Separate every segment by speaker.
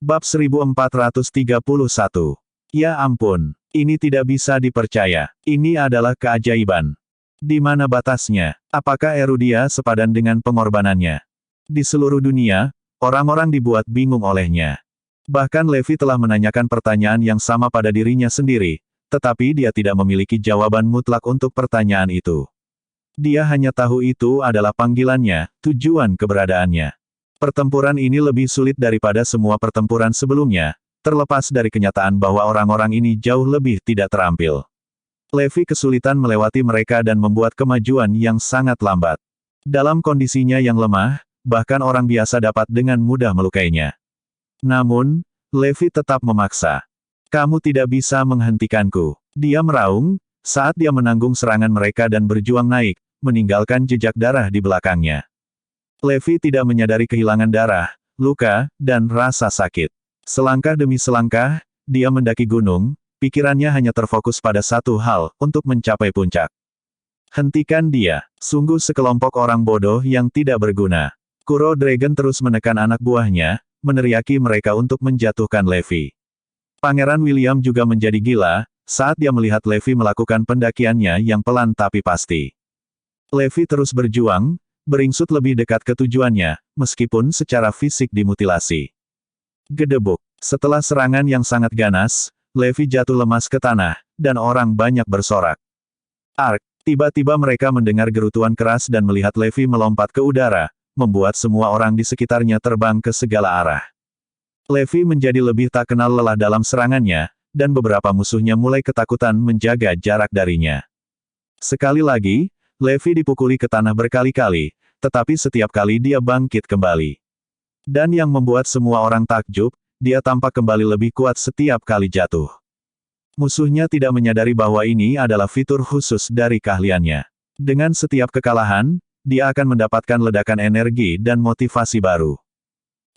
Speaker 1: Bab 1431. Ya ampun, ini tidak bisa dipercaya. Ini adalah keajaiban. Di mana batasnya? Apakah Erudia sepadan dengan pengorbanannya? Di seluruh dunia, orang-orang dibuat bingung olehnya. Bahkan Levi telah menanyakan pertanyaan yang sama pada dirinya sendiri, tetapi dia tidak memiliki jawaban mutlak untuk pertanyaan itu. Dia hanya tahu itu adalah panggilannya, tujuan keberadaannya. Pertempuran ini lebih sulit daripada semua pertempuran sebelumnya, terlepas dari kenyataan bahwa orang-orang ini jauh lebih tidak terampil. Levi kesulitan melewati mereka dan membuat kemajuan yang sangat lambat. Dalam kondisinya yang lemah, bahkan orang biasa dapat dengan mudah melukainya. Namun, Levi tetap memaksa. "Kamu tidak bisa menghentikanku." Dia meraung, saat dia menanggung serangan mereka dan berjuang naik, meninggalkan jejak darah di belakangnya. Levi tidak menyadari kehilangan darah, luka, dan rasa sakit. Selangkah demi selangkah, dia mendaki gunung, pikirannya hanya terfokus pada satu hal, untuk mencapai puncak. Hentikan dia. Sungguh sekelompok orang bodoh yang tidak berguna. Kuro Dragon terus menekan anak buahnya, meneriaki mereka untuk menjatuhkan Levi. Pangeran William juga menjadi gila, saat dia melihat Levi melakukan pendakiannya yang pelan tapi pasti. Levi terus berjuang, beringsut lebih dekat ke tujuannya, meskipun secara fisik dimutilasi. Gedebuk. Setelah serangan yang sangat ganas, Levi jatuh lemas ke tanah, dan orang banyak bersorak. Ark. Tiba-tiba mereka mendengar gerutuan keras dan melihat Levi melompat ke udara, membuat semua orang di sekitarnya terbang ke segala arah. Levi menjadi lebih tak kenal lelah dalam serangannya, dan beberapa musuhnya mulai ketakutan menjaga jarak darinya. Sekali lagi, Levi dipukuli ke tanah berkali-kali, tetapi setiap kali dia bangkit kembali. Dan yang membuat semua orang takjub, dia tampak kembali lebih kuat setiap kali jatuh. Musuhnya tidak menyadari bahwa ini adalah fitur khusus dari keahliannya. Dengan setiap kekalahan, dia akan mendapatkan ledakan energi dan motivasi baru.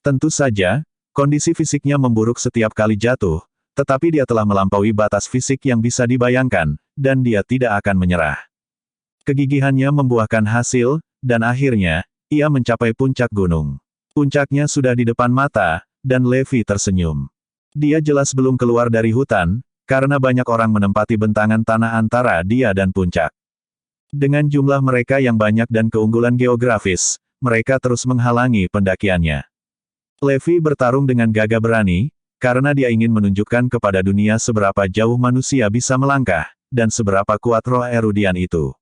Speaker 1: Tentu saja, kondisi fisiknya memburuk setiap kali jatuh, tetapi dia telah melampaui batas fisik yang bisa dibayangkan, dan dia tidak akan menyerah. Kegigihannya membuahkan hasil, dan akhirnya, ia mencapai puncak gunung. Puncaknya sudah di depan mata, dan Levi tersenyum. Dia jelas belum keluar dari hutan, karena banyak orang menempati bentangan tanah antara dia dan puncak. Dengan jumlah mereka yang banyak dan keunggulan geografis, mereka terus menghalangi pendakiannya. Levi bertarung dengan gagah berani, karena dia ingin menunjukkan kepada dunia seberapa jauh manusia bisa melangkah, dan seberapa kuat roh Erudian itu.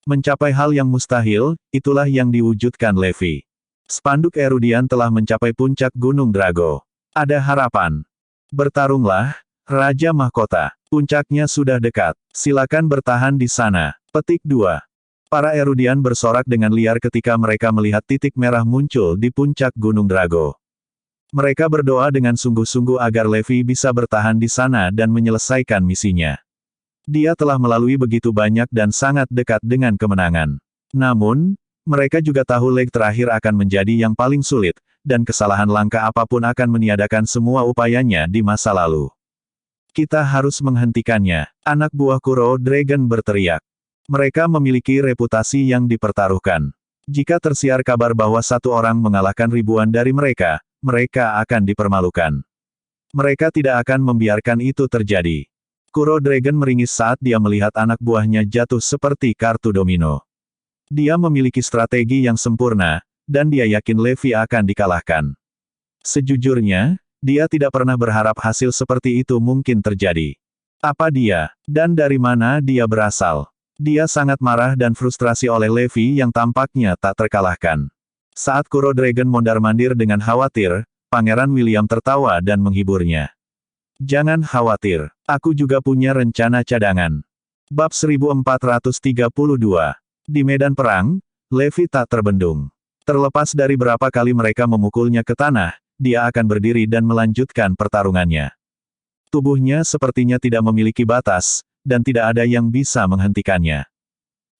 Speaker 1: Mencapai hal yang mustahil, itulah yang diwujudkan Levi. Spanduk Erudian telah mencapai puncak Gunung Drago. Ada harapan. Bertarunglah, Raja Mahkota. Puncaknya sudah dekat. Silakan bertahan di sana. Petik 2. Para Erudian bersorak dengan liar ketika mereka melihat titik merah muncul di puncak Gunung Drago. Mereka berdoa dengan sungguh-sungguh agar Levi bisa bertahan di sana dan menyelesaikan misinya. Dia telah melalui begitu banyak dan sangat dekat dengan kemenangan. Namun, mereka juga tahu leg terakhir akan menjadi yang paling sulit, dan kesalahan langkah apapun akan meniadakan semua upayanya di masa lalu. "Kita harus menghentikannya," anak buah Kuro Dragon berteriak. Mereka memiliki reputasi yang dipertaruhkan. Jika tersiar kabar bahwa satu orang mengalahkan ribuan dari mereka, mereka akan dipermalukan. Mereka tidak akan membiarkan itu terjadi. Kuro Dragon meringis saat dia melihat anak buahnya jatuh seperti kartu domino. Dia memiliki strategi yang sempurna, dan dia yakin Levi akan dikalahkan. Sejujurnya, dia tidak pernah berharap hasil seperti itu mungkin terjadi. Apa dia, dan dari mana dia berasal? Dia sangat marah dan frustrasi oleh Levi yang tampaknya tak terkalahkan. Saat Kuro Dragon mondar-mandir dengan khawatir, Pangeran William tertawa dan menghiburnya. "Jangan khawatir, aku juga punya rencana cadangan." Bab 1432. Di medan perang, Levi tak terbendung. Terlepas dari berapa kali mereka memukulnya ke tanah, dia akan berdiri dan melanjutkan pertarungannya. Tubuhnya sepertinya tidak memiliki batas, dan tidak ada yang bisa menghentikannya.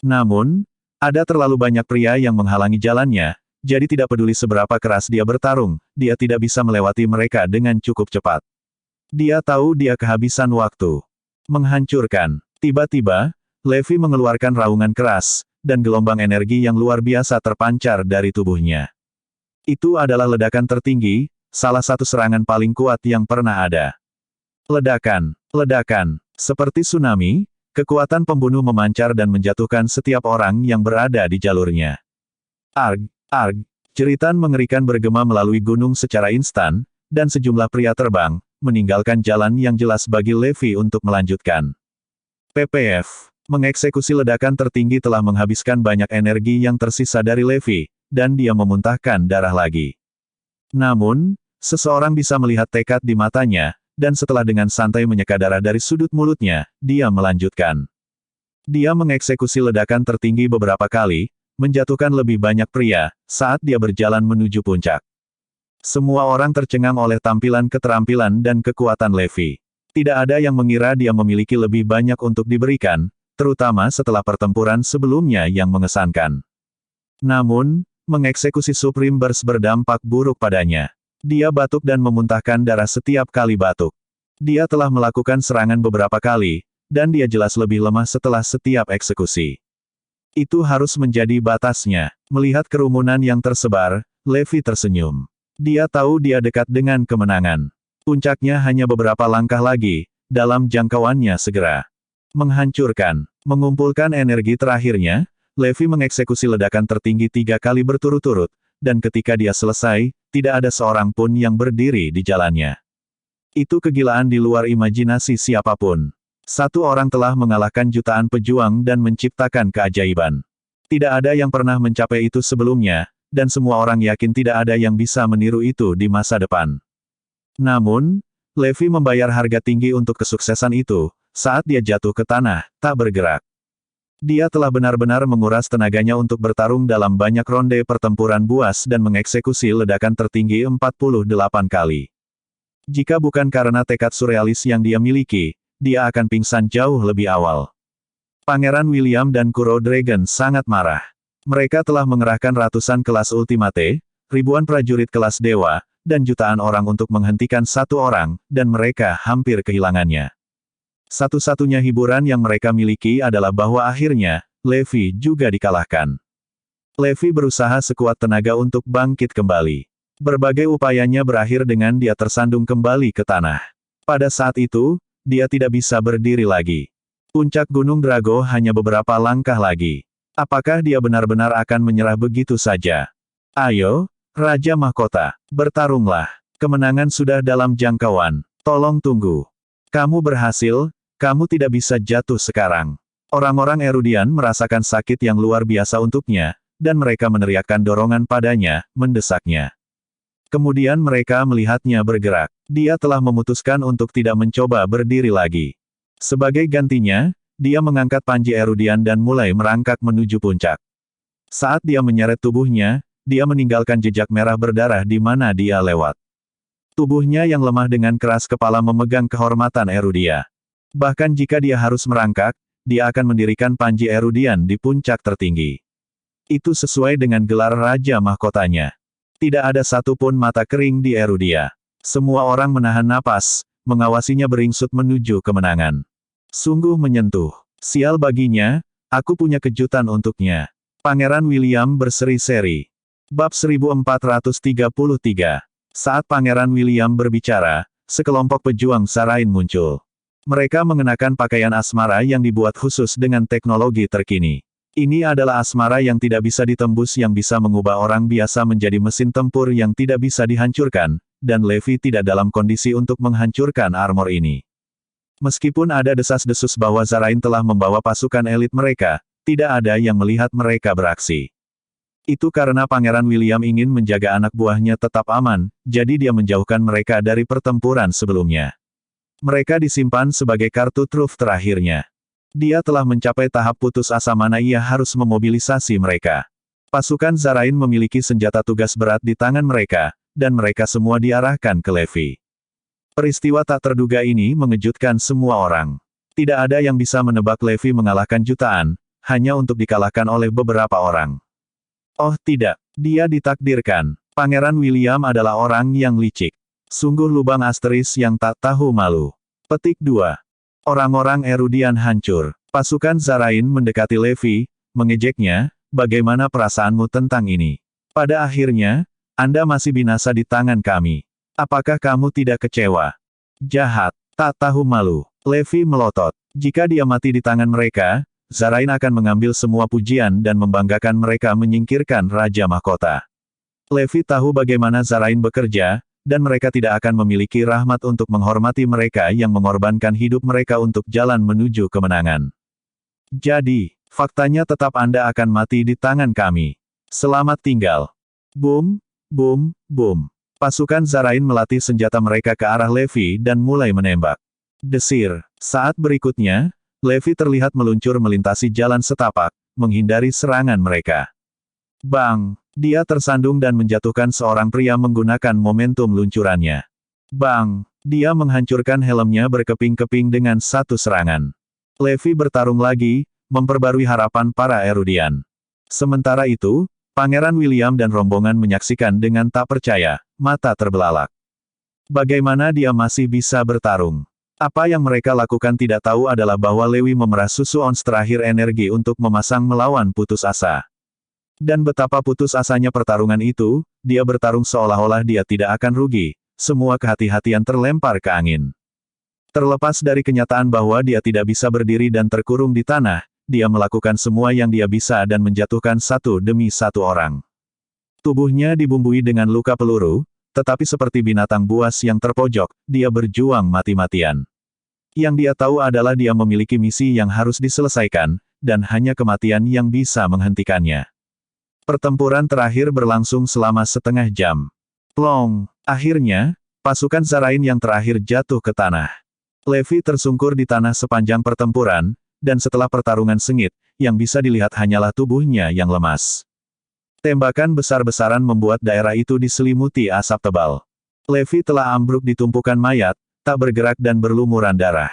Speaker 1: Namun, ada terlalu banyak pria yang menghalangi jalannya, jadi tidak peduli seberapa keras dia bertarung, dia tidak bisa melewati mereka dengan cukup cepat. Dia tahu dia kehabisan waktu. Menghancurkan. Tiba-tiba, Levi mengeluarkan raungan keras, dan gelombang energi yang luar biasa terpancar dari tubuhnya. Itu adalah ledakan tertinggi, salah satu serangan paling kuat yang pernah ada. Ledakan, ledakan, seperti tsunami, kekuatan pembunuh memancar dan menjatuhkan setiap orang yang berada di jalurnya. Arg, arg, jeritan mengerikan bergema melalui gunung secara instan, dan sejumlah pria terbang, meninggalkan jalan yang jelas bagi Levi untuk melanjutkan. PPF, mengeksekusi ledakan tertinggi telah menghabiskan banyak energi yang tersisa dari Levi, dan dia memuntahkan darah lagi. Namun, seseorang bisa melihat tekad di matanya, dan setelah dengan santai menyeka darah dari sudut mulutnya, dia melanjutkan. Dia mengeksekusi ledakan tertinggi beberapa kali, menjatuhkan lebih banyak pria, saat dia berjalan menuju puncak. Semua orang tercengang oleh tampilan keterampilan dan kekuatan Levi. Tidak ada yang mengira dia memiliki lebih banyak untuk diberikan, terutama setelah pertempuran sebelumnya yang mengesankan. Namun, mengeksekusi Supreme Burst berdampak buruk padanya. Dia batuk dan memuntahkan darah setiap kali batuk. Dia telah melakukan serangan beberapa kali, dan dia jelas lebih lemah setelah setiap eksekusi. Itu harus menjadi batasnya. Melihat kerumunan yang tersebar, Levi tersenyum. Dia tahu dia dekat dengan kemenangan. Puncaknya hanya beberapa langkah lagi, dalam jangkauannya segera. Menghancurkan, mengumpulkan energi terakhirnya, Levi mengeksekusi ledakan tertinggi 3 kali berturut-turut, dan ketika dia selesai, tidak ada seorang pun yang berdiri di jalannya. Itu kegilaan di luar imajinasi siapapun. Satu orang telah mengalahkan jutaan pejuang dan menciptakan keajaiban. Tidak ada yang pernah mencapai itu sebelumnya, dan semua orang yakin tidak ada yang bisa meniru itu di masa depan. Namun, Levi membayar harga tinggi untuk kesuksesan itu, saat dia jatuh ke tanah, tak bergerak. Dia telah benar-benar menguras tenaganya untuk bertarung dalam banyak ronde pertempuran buas dan mengeksekusi ledakan tertinggi 48 kali. Jika bukan karena tekad surrealis yang dia miliki, dia akan pingsan jauh lebih awal. Pangeran William dan Kuro Dragon sangat marah. Mereka telah mengerahkan ratusan kelas Ultimate, ribuan prajurit kelas Dewa, dan jutaan orang untuk menghentikan satu orang, dan mereka hampir kehilangannya. Satu-satunya hiburan yang mereka miliki adalah bahwa akhirnya, Levi juga dikalahkan. Levi berusaha sekuat tenaga untuk bangkit kembali. Berbagai upayanya berakhir dengan dia tersandung kembali ke tanah. Pada saat itu, dia tidak bisa berdiri lagi. Puncak Gunung Drago hanya beberapa langkah lagi. Apakah dia benar-benar akan menyerah begitu saja? Ayo, Raja Mahkota, bertarunglah. Kemenangan sudah dalam jangkauan. Tolong tunggu. Kamu berhasil, kamu tidak bisa jatuh sekarang. Orang-orang Erudian merasakan sakit yang luar biasa untuknya, dan mereka meneriakkan dorongan padanya, mendesaknya. Kemudian mereka melihatnya bergerak. Dia telah memutuskan untuk tidak mencoba berdiri lagi. Sebagai gantinya, dia mengangkat panji Erudian dan mulai merangkak menuju puncak. Saat dia menyeret tubuhnya, dia meninggalkan jejak merah berdarah di mana dia lewat. Tubuhnya yang lemah dengan keras kepala memegang kehormatan Erudia. Bahkan jika dia harus merangkak, dia akan mendirikan panji Erudian di puncak tertinggi. Itu sesuai dengan gelar Raja Mahkotanya. Tidak ada satupun mata kering di Erudia. Semua orang menahan napas, mengawasinya beringsut menuju kemenangan. Sungguh menyentuh. Sial baginya, aku punya kejutan untuknya. Pangeran William berseri-seri. Bab 1433. Saat Pangeran William berbicara, sekelompok pejuang Sarain muncul. Mereka mengenakan pakaian asmara yang dibuat khusus dengan teknologi terkini. Ini adalah asmara yang tidak bisa ditembus yang bisa mengubah orang biasa menjadi mesin tempur yang tidak bisa dihancurkan, dan Levi tidak dalam kondisi untuk menghancurkan armor ini. Meskipun ada desas-desus bahwa Zarain telah membawa pasukan elit mereka, tidak ada yang melihat mereka beraksi. Itu karena Pangeran William ingin menjaga anak buahnya tetap aman, jadi dia menjauhkan mereka dari pertempuran sebelumnya. Mereka disimpan sebagai kartu truf terakhirnya. Dia telah mencapai tahap putus asa mana ia harus memobilisasi mereka. Pasukan Zarain memiliki senjata tugas berat di tangan mereka, dan mereka semua diarahkan ke Levi. Peristiwa tak terduga ini mengejutkan semua orang. Tidak ada yang bisa menebak Levi mengalahkan jutaan, hanya untuk dikalahkan oleh beberapa orang. Oh tidak, dia ditakdirkan. Pangeran William adalah orang yang licik. Sungguh lubang asteris yang tak tahu malu. Petik 2. Orang-orang Erudian hancur. Pasukan Zarain mendekati Levi, mengejeknya, bagaimana perasaanmu tentang ini? Pada akhirnya, Anda masih binasa di tangan kami. Apakah kamu tidak kecewa? Jahat, tak tahu malu. Levi melotot. Jika dia mati di tangan mereka, Zarain akan mengambil semua pujian dan membanggakan mereka menyingkirkan Raja Mahkota. Levi tahu bagaimana Zarain bekerja, dan mereka tidak akan memiliki rahmat untuk menghormati mereka yang mengorbankan hidup mereka untuk jalan menuju kemenangan. Jadi, faktanya tetap Anda akan mati di tangan kami. Selamat tinggal. Boom, boom, boom. Pasukan Zarain melatih senjata mereka ke arah Levi dan mulai menembak. Desir. Saat berikutnya, Levi terlihat meluncur melintasi jalan setapak, menghindari serangan mereka. Bang! Dia tersandung dan menjatuhkan seorang pria menggunakan momentum luncurannya. Bang! Dia menghancurkan helmnya berkeping-keping dengan satu serangan. Levi bertarung lagi, memperbarui harapan para Erudian. Sementara itu, Pangeran William dan rombongan menyaksikan dengan tak percaya, mata terbelalak. Bagaimana dia masih bisa bertarung? Apa yang mereka lakukan tidak tahu adalah bahwa Lewi memerah susu ons terakhir energi untuk memasang melawan putus asa. Dan betapa putus asanya pertarungan itu, dia bertarung seolah-olah dia tidak akan rugi, semua kehati-hatian terlempar ke angin. Terlepas dari kenyataan bahwa dia tidak bisa berdiri dan terkurung di tanah, dia melakukan semua yang dia bisa dan menjatuhkan satu demi satu orang. Tubuhnya dibumbui dengan luka peluru, tetapi seperti binatang buas yang terpojok, dia berjuang mati-matian. Yang dia tahu adalah dia memiliki misi yang harus diselesaikan, dan hanya kematian yang bisa menghentikannya. Pertempuran terakhir berlangsung selama setengah jam. Plong! Akhirnya, pasukan Zarain yang terakhir jatuh ke tanah. Levi tersungkur di tanah sepanjang pertempuran, dan setelah pertarungan sengit, yang bisa dilihat hanyalah tubuhnya yang lemas. Tembakan besar-besaran membuat daerah itu diselimuti asap tebal. Levi telah ambruk di tumpukan mayat, tak bergerak dan berlumuran darah.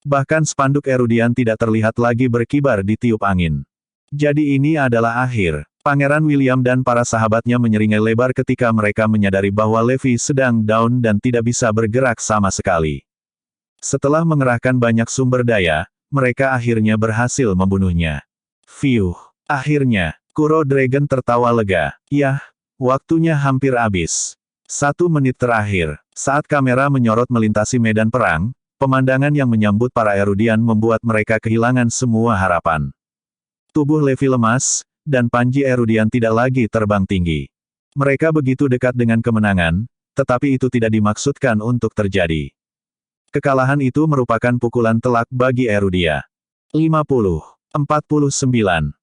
Speaker 1: Bahkan spanduk Erudian tidak terlihat lagi berkibar di tiup angin. Jadi ini adalah akhir. Pangeran William dan para sahabatnya menyeringai lebar ketika mereka menyadari bahwa Levi sedang down dan tidak bisa bergerak sama sekali. Setelah mengerahkan banyak sumber daya, mereka akhirnya berhasil membunuhnya. Fiuh! Akhirnya, Kuro Dragon tertawa lega. Yah, waktunya hampir habis. 1 menit terakhir, saat kamera menyorot melintasi medan perang, pemandangan yang menyambut para Erudian membuat mereka kehilangan semua harapan. Tubuh Levi lemas, dan panji Erudian tidak lagi terbang tinggi. Mereka begitu dekat dengan kemenangan, tetapi itu tidak dimaksudkan untuk terjadi. Kekalahan itu merupakan pukulan telak bagi Erudia. 50-49.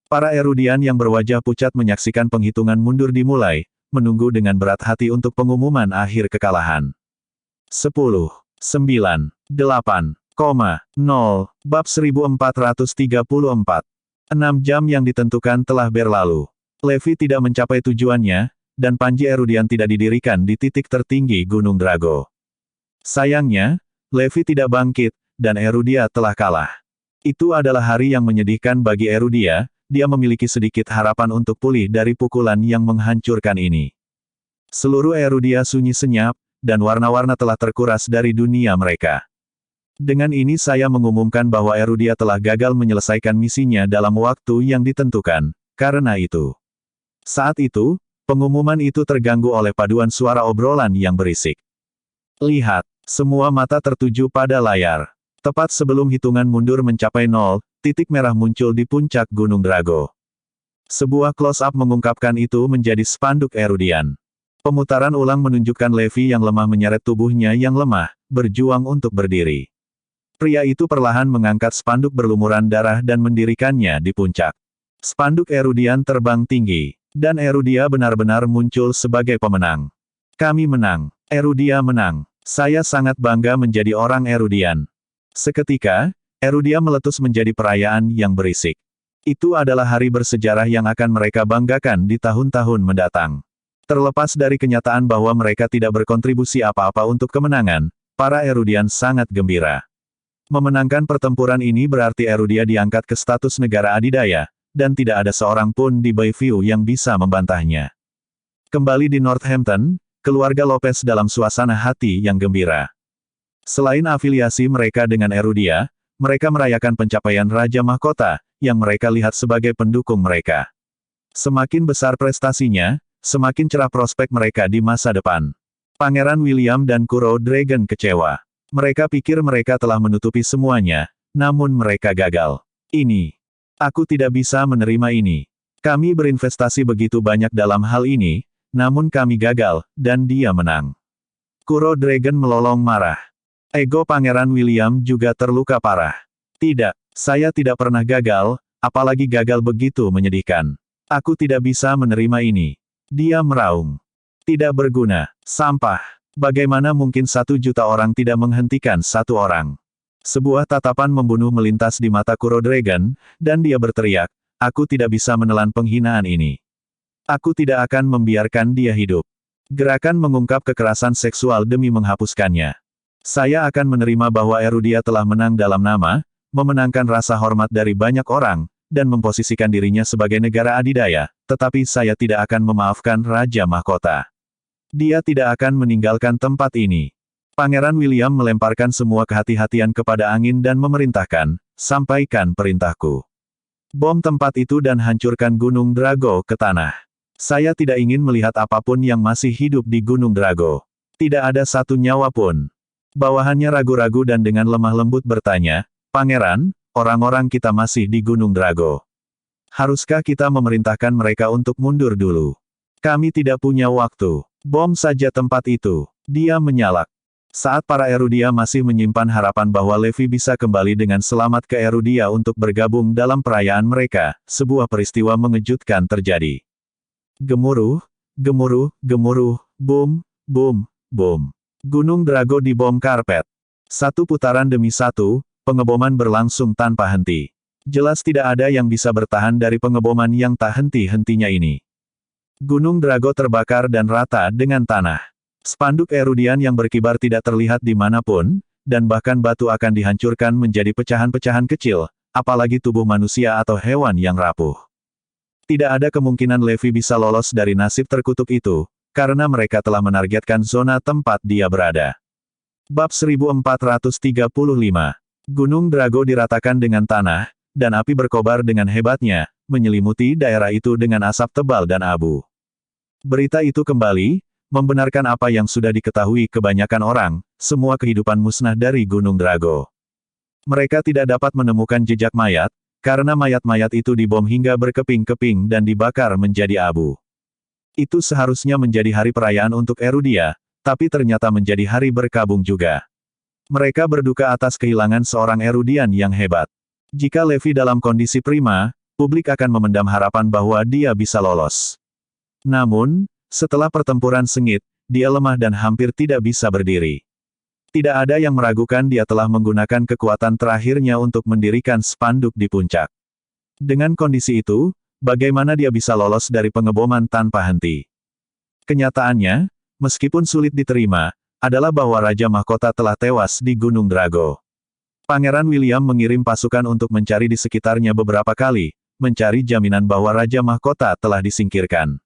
Speaker 1: Para Erudian yang berwajah pucat menyaksikan penghitungan mundur dimulai, menunggu dengan berat hati untuk pengumuman akhir kekalahan. 10, 9, 8, 0, bab 1434. 6 jam yang ditentukan telah berlalu. Levi tidak mencapai tujuannya, dan panji Erudian tidak didirikan di titik tertinggi Gunung Drago. Sayangnya, Levi tidak bangkit, dan Erudia telah kalah. Itu adalah hari yang menyedihkan bagi Erudia, dia memiliki sedikit harapan untuk pulih dari pukulan yang menghancurkan ini. Seluruh Erudia sunyi senyap, dan warna-warna telah terkuras dari dunia mereka. Dengan ini saya mengumumkan bahwa Erudia telah gagal menyelesaikan misinya dalam waktu yang ditentukan, karena itu. Saat itu, pengumuman itu terganggu oleh paduan suara obrolan yang berisik. Lihat! Semua mata tertuju pada layar. Tepat sebelum hitungan mundur mencapai 0, titik merah muncul di puncak Gunung Drago. Sebuah close-up mengungkapkan itu menjadi spanduk Erudian. Pemutaran ulang menunjukkan Levi yang lemah menyeret tubuhnya yang lemah, berjuang untuk berdiri. Pria itu perlahan mengangkat spanduk berlumuran darah dan mendirikannya di puncak. Spanduk Erudian terbang tinggi, dan Erudia benar-benar muncul sebagai pemenang. Kami menang. Erudia menang. Saya sangat bangga menjadi orang Erudian. Seketika, Erudia meletus menjadi perayaan yang berisik. Itu adalah hari bersejarah yang akan mereka banggakan di tahun-tahun mendatang. Terlepas dari kenyataan bahwa mereka tidak berkontribusi apa-apa untuk kemenangan, para Erudian sangat gembira. Memenangkan pertempuran ini berarti Erudia diangkat ke status negara adidaya, dan tidak ada seorang pun di Bayview yang bisa membantahnya. Kembali di Northampton, keluarga Lopez dalam suasana hati yang gembira. Selain afiliasi mereka dengan Erudia, mereka merayakan pencapaian Raja Mahkota, yang mereka lihat sebagai pendukung mereka. Semakin besar prestasinya, semakin cerah prospek mereka di masa depan. Pangeran William dan Kuro Dragon kecewa. Mereka pikir mereka telah menutupi semuanya, namun mereka gagal. Ini. Aku tidak bisa menerima ini. Kami berinvestasi begitu banyak dalam hal ini, namun kami gagal, dan dia menang. Kuro Dragon melolong marah. Ego Pangeran William juga terluka parah. Tidak, saya tidak pernah gagal, apalagi gagal begitu menyedihkan. Aku tidak bisa menerima ini. Dia meraung. Tidak berguna, sampah. Bagaimana mungkin 1 juta orang tidak menghentikan 1 orang? Sebuah tatapan membunuh melintas di mata Kuro Dragon, dan dia berteriak, aku tidak bisa menelan penghinaan ini. Aku tidak akan membiarkan dia hidup. Gerakan mengungkap kekerasan seksual demi menghapuskannya. Saya akan menerima bahwa Erudia telah menang dalam nama, memenangkan rasa hormat dari banyak orang, dan memposisikan dirinya sebagai negara adidaya, tetapi saya tidak akan memaafkan Raja Mahkota. Dia tidak akan meninggalkan tempat ini. Pangeran William melemparkan semua kehati-hatian kepada angin dan memerintahkan, sampaikan perintahku. Bom tempat itu dan hancurkan Gunung Drago ke tanah. Saya tidak ingin melihat apapun yang masih hidup di Gunung Drago. Tidak ada satu nyawa pun. Bawahannya ragu-ragu dan dengan lemah lembut bertanya, Pangeran, orang-orang kita masih di Gunung Drago. Haruskah kita memerintahkan mereka untuk mundur dulu? Kami tidak punya waktu. Bom saja tempat itu. Dia menyalak. Saat para Erudia masih menyimpan harapan bahwa Levi bisa kembali dengan selamat ke Erudia untuk bergabung dalam perayaan mereka, sebuah peristiwa mengejutkan terjadi. Gemuruh, gemuruh, gemuruh, boom, boom, boom. Gunung Drago dibom karpet. Satu putaran demi satu, pengeboman berlangsung tanpa henti. Jelas tidak ada yang bisa bertahan dari pengeboman yang tak henti-hentinya ini. Gunung Drago terbakar dan rata dengan tanah. Spanduk Erudian yang berkibar tidak terlihat dimanapun, dan bahkan batu akan dihancurkan menjadi pecahan-pecahan kecil, apalagi tubuh manusia atau hewan yang rapuh. Tidak ada kemungkinan Levi bisa lolos dari nasib terkutuk itu, karena mereka telah menargetkan zona tempat dia berada. Bab 1435. Gunung Drago diratakan dengan tanah, dan api berkobar dengan hebatnya, menyelimuti daerah itu dengan asap tebal dan abu. Berita itu kembali, membenarkan apa yang sudah diketahui kebanyakan orang, semua kehidupan musnah dari Gunung Drago. Mereka tidak dapat menemukan jejak mayat, karena mayat-mayat itu dibom hingga berkeping-keping dan dibakar menjadi abu. Itu seharusnya menjadi hari perayaan untuk Erudia, tapi ternyata menjadi hari berkabung juga. Mereka berduka atas kehilangan seorang Erudian yang hebat. Jika Levi dalam kondisi prima, publik akan memendam harapan bahwa dia bisa lolos. Namun, setelah pertempuran sengit, dia lemah dan hampir tidak bisa berdiri. Tidak ada yang meragukan dia telah menggunakan kekuatan terakhirnya untuk mendirikan spanduk di puncak. Dengan kondisi itu, bagaimana dia bisa lolos dari pengeboman tanpa henti? Kenyataannya, meskipun sulit diterima, adalah bahwa Raja Mahkota telah tewas di Gunung Drago. Pangeran William mengirim pasukan untuk mencari di sekitarnya beberapa kali, mencari jaminan bahwa Raja Mahkota telah disingkirkan.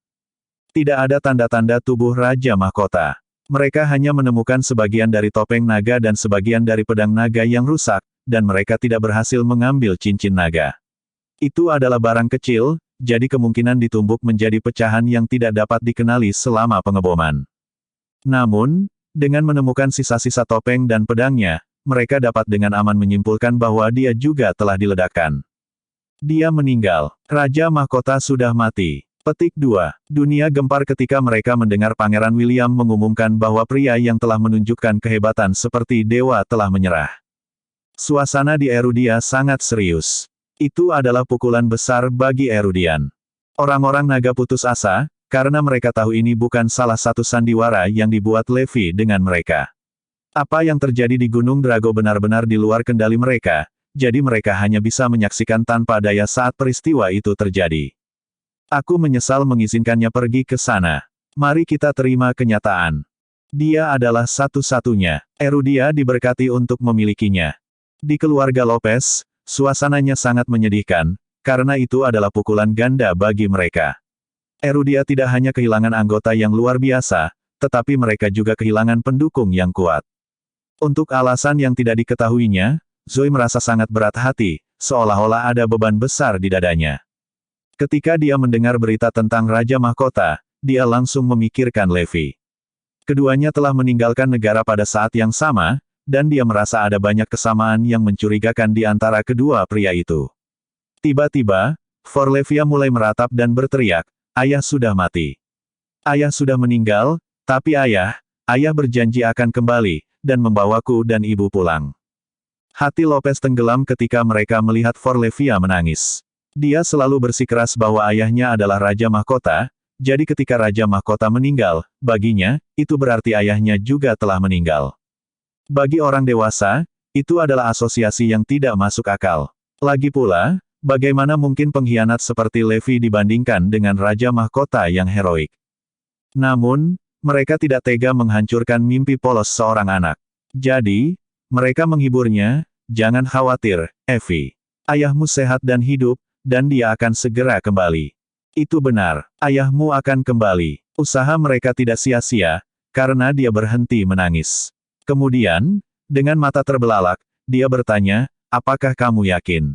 Speaker 1: Tidak ada tanda-tanda tubuh Raja Mahkota. Mereka hanya menemukan sebagian dari topeng naga dan sebagian dari pedang naga yang rusak, dan mereka tidak berhasil mengambil cincin naga. Itu adalah barang kecil, jadi kemungkinan ditumbuk menjadi pecahan yang tidak dapat dikenali selama pengeboman. Namun, dengan menemukan sisa-sisa topeng dan pedangnya, mereka dapat dengan aman menyimpulkan bahwa dia juga telah diledakkan. Dia meninggal. Raja Mahkota sudah mati. Petik 2. Dunia gempar ketika mereka mendengar Pangeran William mengumumkan bahwa pria yang telah menunjukkan kehebatan seperti dewa telah menyerah. Suasana di Erudia sangat serius. Itu adalah pukulan besar bagi Erudian. Orang-orang naga putus asa, karena mereka tahu ini bukan salah satu sandiwara yang dibuat Levi dengan mereka. Apa yang terjadi di Gunung Drago benar-benar di luar kendali mereka, jadi mereka hanya bisa menyaksikan tanpa daya saat peristiwa itu terjadi. Aku menyesal mengizinkannya pergi ke sana. Mari kita terima kenyataan. Dia adalah satu-satunya. Erudia diberkati untuk memilikinya. Di keluarga Lopez, suasananya sangat menyedihkan, karena itu adalah pukulan ganda bagi mereka. Erudia tidak hanya kehilangan anggota yang luar biasa, tetapi mereka juga kehilangan pendukung yang kuat. Untuk alasan yang tidak diketahuinya, Zoe merasa sangat berat hati, seolah-olah ada beban besar di dadanya. Ketika dia mendengar berita tentang Raja Mahkota, dia langsung memikirkan Levi. Keduanya telah meninggalkan negara pada saat yang sama, dan dia merasa ada banyak kesamaan yang mencurigakan di antara kedua pria itu. Tiba-tiba, Forlevia mulai meratap dan berteriak, "Ayah sudah mati. Ayah sudah meninggal, tapi ayah berjanji akan kembali, dan membawaku dan ibu pulang." Hati Lopez tenggelam ketika mereka melihat Forlevia menangis. Dia selalu bersikeras bahwa ayahnya adalah Raja Mahkota, jadi ketika Raja Mahkota meninggal, baginya, itu berarti ayahnya juga telah meninggal. Bagi orang dewasa, itu adalah asosiasi yang tidak masuk akal. Lagi pula, bagaimana mungkin pengkhianat seperti Levi dibandingkan dengan Raja Mahkota yang heroik? Namun, mereka tidak tega menghancurkan mimpi polos seorang anak. Jadi, mereka menghiburnya, "Jangan khawatir, Evie. Ayahmu sehat dan hidup, dan dia akan segera kembali." Itu benar, ayahmu akan kembali. Usaha mereka tidak sia-sia, karena dia berhenti menangis. Kemudian, dengan mata terbelalak, dia bertanya, "Apakah kamu yakin?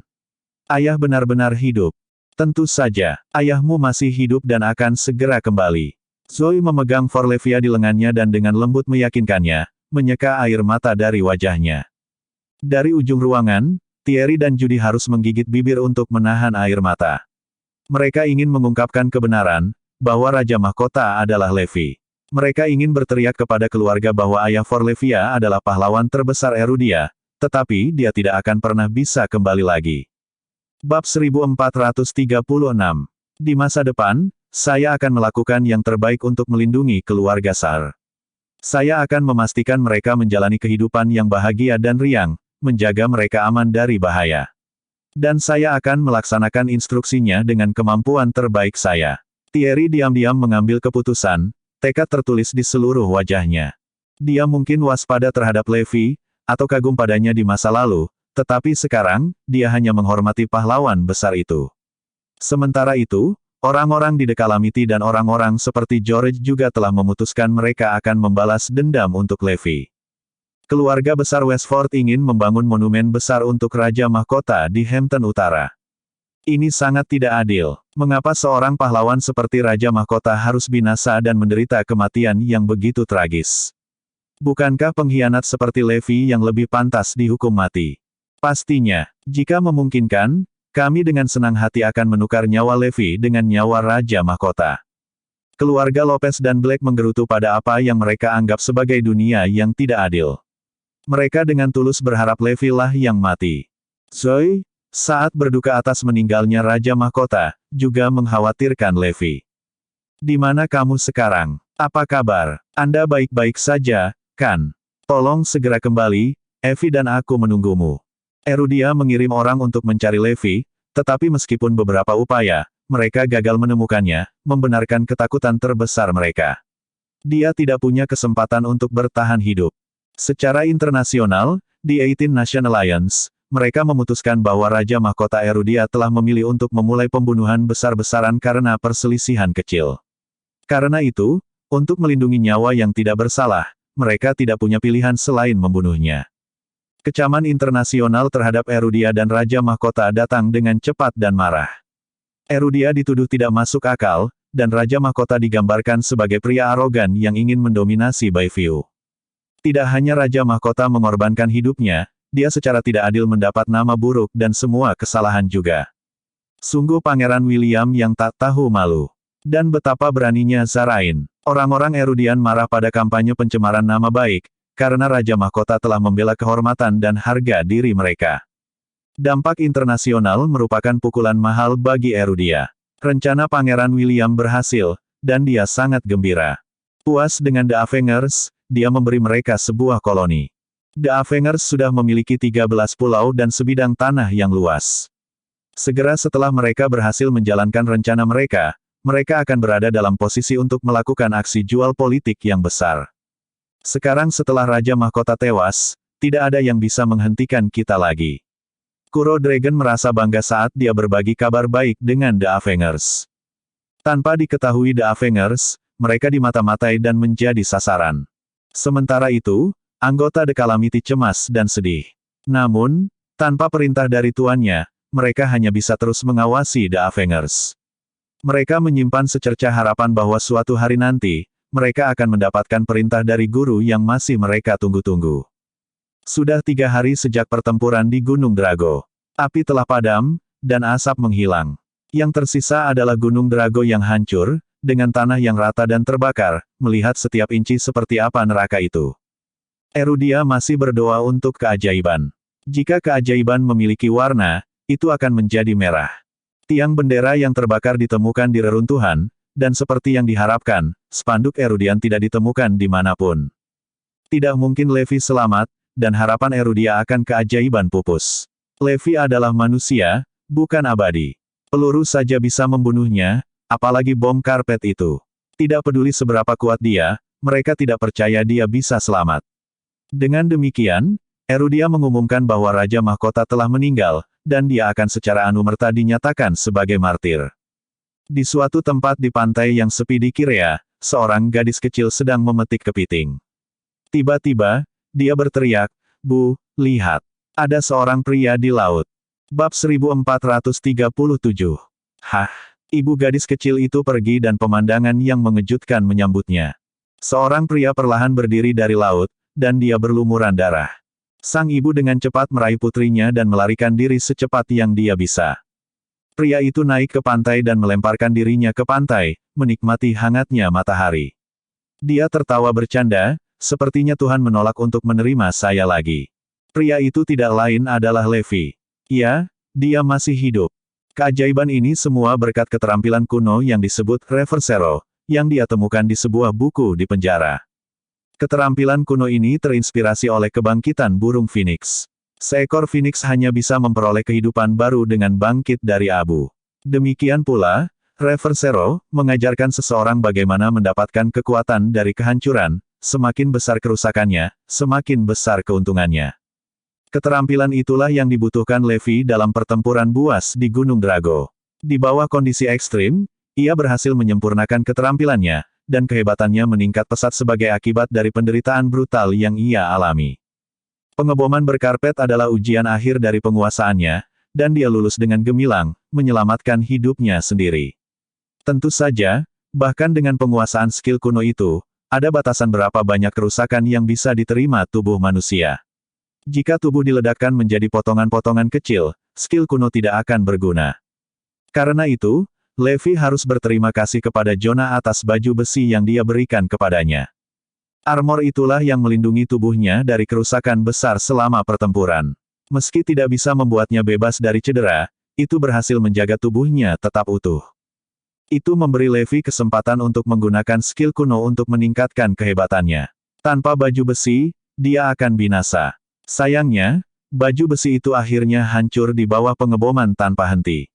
Speaker 1: Ayah benar-benar hidup?" "Tentu saja, ayahmu masih hidup dan akan segera kembali." Zoe memegang Forlevia di lengannya dan dengan lembut meyakinkannya, menyeka air mata dari wajahnya. Dari ujung ruangan, Thierry dan Judy harus menggigit bibir untuk menahan air mata. Mereka ingin mengungkapkan kebenaran, bahwa Raja Mahkota adalah Levi. Mereka ingin berteriak kepada keluarga bahwa ayah Forlevia adalah pahlawan terbesar Erudia, tetapi dia tidak akan pernah bisa kembali lagi. Bab 1436. Di masa depan, saya akan melakukan yang terbaik untuk melindungi keluarga Sar. Saya akan memastikan mereka menjalani kehidupan yang bahagia dan riang, menjaga mereka aman dari bahaya. Dan saya akan melaksanakan instruksinya dengan kemampuan terbaik saya. Thierry diam-diam mengambil keputusan, tekad tertulis di seluruh wajahnya. Dia mungkin waspada terhadap Levi, atau kagum padanya di masa lalu, tetapi sekarang, dia hanya menghormati pahlawan besar itu. Sementara itu, orang-orang di The Calamity dan orang-orang seperti George juga telah memutuskan mereka akan membalas dendam untuk Levi. Keluarga besar Westford ingin membangun monumen besar untuk Raja Mahkota di Hampton Utara. Ini sangat tidak adil. Mengapa seorang pahlawan seperti Raja Mahkota harus binasa dan menderita kematian yang begitu tragis? Bukankah pengkhianat seperti Levi yang lebih pantas dihukum mati? Pastinya, jika memungkinkan, kami dengan senang hati akan menukar nyawa Levi dengan nyawa Raja Mahkota. Keluarga Lopez dan Black menggerutu pada apa yang mereka anggap sebagai dunia yang tidak adil. Mereka dengan tulus berharap Levi lah yang mati. Zoe, saat berduka atas meninggalnya Raja Mahkota, juga mengkhawatirkan Levi. "Di mana kamu sekarang? Apa kabar? Anda baik-baik saja, kan? Tolong segera kembali, Evie dan aku menunggumu." Erudia mengirim orang untuk mencari Levi, tetapi meskipun beberapa upaya, mereka gagal menemukannya, membenarkan ketakutan terbesar mereka. Dia tidak punya kesempatan untuk bertahan hidup. Secara internasional, di 18 Nation Alliance, mereka memutuskan bahwa Raja Mahkota Erudia telah memilih untuk memulai pembunuhan besar-besaran karena perselisihan kecil. Karena itu, untuk melindungi nyawa yang tidak bersalah, mereka tidak punya pilihan selain membunuhnya. Kecaman internasional terhadap Erudia dan Raja Mahkota datang dengan cepat dan marah. Erudia dituduh tidak masuk akal, dan Raja Mahkota digambarkan sebagai pria arogan yang ingin mendominasi Bayview. Tidak hanya Raja Mahkota mengorbankan hidupnya, dia secara tidak adil mendapat nama buruk dan semua kesalahan juga. Sungguh Pangeran William yang tak tahu malu. Dan betapa beraninya Zarain. Orang-orang Erudian marah pada kampanye pencemaran nama baik, karena Raja Mahkota telah membela kehormatan dan harga diri mereka. Dampak internasional merupakan pukulan mahal bagi Erudia. Rencana Pangeran William berhasil, dan dia sangat gembira. Puas dengan The Avengers, dia memberi mereka sebuah koloni. The Avengers sudah memiliki 13 pulau dan sebidang tanah yang luas. Segera setelah mereka berhasil menjalankan rencana mereka, mereka akan berada dalam posisi untuk melakukan aksi jual politik yang besar. Sekarang setelah Raja Mahkota tewas, tidak ada yang bisa menghentikan kita lagi. Kuro Dragon merasa bangga saat dia berbagi kabar baik dengan The Avengers. Tanpa diketahui The Avengers, mereka dimata-matai dan menjadi sasaran. Sementara itu, anggota The Calamity cemas dan sedih. Namun, tanpa perintah dari tuannya, mereka hanya bisa terus mengawasi The Avengers. Mereka menyimpan secercah harapan bahwa suatu hari nanti, mereka akan mendapatkan perintah dari guru yang masih mereka tunggu-tunggu. Sudah 3 hari sejak pertempuran di Gunung Drago. Api telah padam, dan asap menghilang. Yang tersisa adalah Gunung Drago yang hancur, dengan tanah yang rata dan terbakar, melihat setiap inci seperti apa neraka itu. Erudia masih berdoa untuk keajaiban. Jika keajaiban memiliki warna, itu akan menjadi merah. Tiang bendera yang terbakar ditemukan di reruntuhan, dan seperti yang diharapkan, spanduk Erudian tidak ditemukan dimanapun. Tidak mungkin Levi selamat, dan harapan Erudia akan keajaiban pupus. Levi adalah manusia, bukan abadi. Peluru saja bisa membunuhnya, apalagi bom karpet itu. Tidak peduli seberapa kuat dia, mereka tidak percaya dia bisa selamat. Dengan demikian, Erudia mengumumkan bahwa Raja Mahkota telah meninggal, dan dia akan secara anumerta dinyatakan sebagai martir. Di suatu tempat di pantai yang sepi di Kirea, seorang gadis kecil sedang memetik kepiting. Tiba-tiba, dia berteriak, "Bu, lihat! Ada seorang pria di laut." Bab 1437. Hah! Ibu gadis kecil itu pergi dan pemandangan yang mengejutkan menyambutnya. Seorang pria perlahan berdiri dari laut, dan dia berlumuran darah. Sang ibu dengan cepat meraih putrinya dan melarikan diri secepat yang dia bisa. Pria itu naik ke pantai dan melemparkan dirinya ke pantai, menikmati hangatnya matahari. Dia tertawa bercanda, sepertinya Tuhan menolak untuk menerima saya lagi. Pria itu tidak lain adalah Levi. Ya, dia masih hidup. Keajaiban ini semua berkat keterampilan kuno yang disebut Reversero, yang dia temukan di sebuah buku di penjara. Keterampilan kuno ini terinspirasi oleh kebangkitan burung Phoenix. Seekor Phoenix hanya bisa memperoleh kehidupan baru dengan bangkit dari abu. Demikian pula, Reversero mengajarkan seseorang bagaimana mendapatkan kekuatan dari kehancuran, semakin besar kerusakannya, semakin besar keuntungannya. Keterampilan itulah yang dibutuhkan Levi dalam pertempuran buas di Gunung Drago. Di bawah kondisi ekstrim, ia berhasil menyempurnakan keterampilannya, dan kehebatannya meningkat pesat sebagai akibat dari penderitaan brutal yang ia alami. Pengeboman berkarpet adalah ujian akhir dari penguasaannya, dan dia lulus dengan gemilang, menyelamatkan hidupnya sendiri. Tentu saja, bahkan dengan penguasaan skill kuno itu, ada batasan berapa banyak kerusakan yang bisa diterima tubuh manusia. Jika tubuh diledakkan menjadi potongan-potongan kecil, skill kuno tidak akan berguna. Karena itu, Levi harus berterima kasih kepada Jonah atas baju besi yang dia berikan kepadanya. Armor itulah yang melindungi tubuhnya dari kerusakan besar selama pertempuran. Meski tidak bisa membuatnya bebas dari cedera, itu berhasil menjaga tubuhnya tetap utuh. Itu memberi Levi kesempatan untuk menggunakan skill kuno untuk meningkatkan kehebatannya. Tanpa baju besi, dia akan binasa. Sayangnya, baju besi itu akhirnya hancur di bawah pengeboman tanpa henti.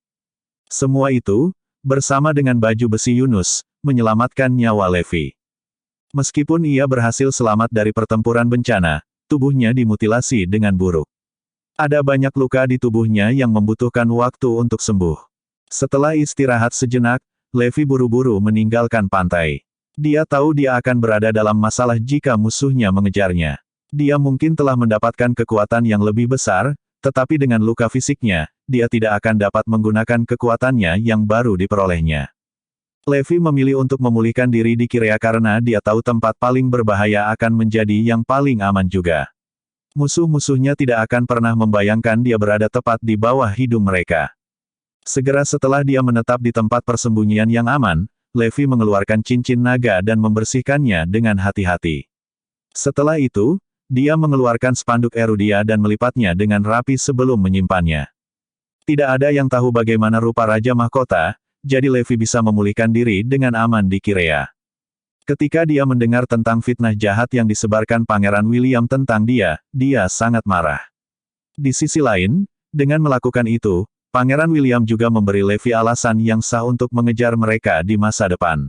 Speaker 1: Semua itu, bersama dengan baju besi Yunus, menyelamatkan nyawa Levi. Meskipun ia berhasil selamat dari pertempuran bencana, tubuhnya dimutilasi dengan buruk. Ada banyak luka di tubuhnya yang membutuhkan waktu untuk sembuh. Setelah istirahat sejenak, Levi buru-buru meninggalkan pantai. Dia tahu dia akan berada dalam masalah jika musuhnya mengejarnya. Dia mungkin telah mendapatkan kekuatan yang lebih besar, tetapi dengan luka fisiknya, dia tidak akan dapat menggunakan kekuatannya yang baru diperolehnya. Levi memilih untuk memulihkan diri di Kirea karena dia tahu tempat paling berbahaya akan menjadi yang paling aman juga. Musuh-musuhnya tidak akan pernah membayangkan dia berada tepat di bawah hidung mereka. Segera setelah dia menetap di tempat persembunyian yang aman, Levi mengeluarkan cincin naga dan membersihkannya dengan hati-hati. Setelah itu, dia mengeluarkan spanduk Erudia dan melipatnya dengan rapi sebelum menyimpannya. Tidak ada yang tahu bagaimana rupa Raja Mahkota, jadi Levi bisa memulihkan diri dengan aman di Kirea. Ketika dia mendengar tentang fitnah jahat yang disebarkan Pangeran William tentang dia sangat marah. Di sisi lain, dengan melakukan itu, Pangeran William juga memberi Levi alasan yang sah untuk mengejar mereka di masa depan.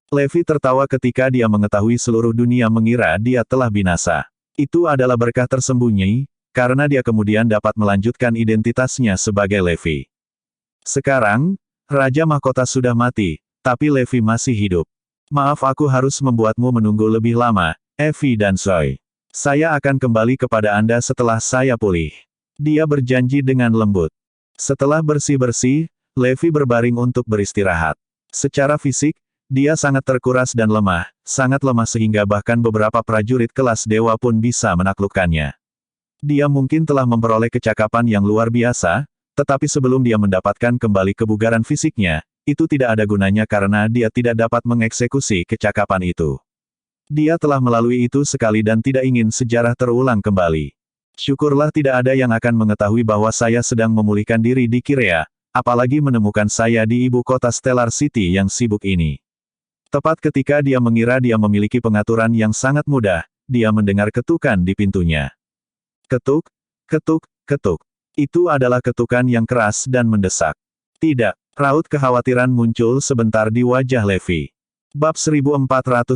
Speaker 1: Levi tertawa ketika dia mengetahui seluruh dunia mengira dia telah binasa. Itu adalah berkah tersembunyi, karena dia kemudian dapat melanjutkan identitasnya sebagai Levi. Sekarang, Raja Mahkota sudah mati, tapi Levi masih hidup. Maaf aku harus membuatmu menunggu lebih lama, Evie dan Zoe. Saya akan kembali kepada Anda setelah saya pulih. Dia berjanji dengan lembut. Setelah bersih-bersih, Levi berbaring untuk beristirahat. Secara fisik, Dia sangat terkuras dan lemah, sangat lemah sehingga bahkan beberapa prajurit kelas dewa pun bisa menaklukkannya. Dia mungkin telah memperoleh kecakapan yang luar biasa, tetapi sebelum dia mendapatkan kembali kebugaran fisiknya, itu tidak ada gunanya karena dia tidak dapat mengeksekusi kecakapan itu. Dia telah melalui itu sekali dan tidak ingin sejarah terulang kembali. Syukurlah tidak ada yang akan mengetahui bahwa saya sedang memulihkan diri di Kirea, apalagi menemukan saya di ibu kota Stellar City yang sibuk ini. Tepat ketika dia mengira dia memiliki pengaturan yang sangat mudah, dia mendengar ketukan di pintunya. Ketuk, ketuk, ketuk. Itu adalah ketukan yang keras dan mendesak. Tidak, raut kekhawatiran muncul sebentar di wajah Levi. Bab 1438.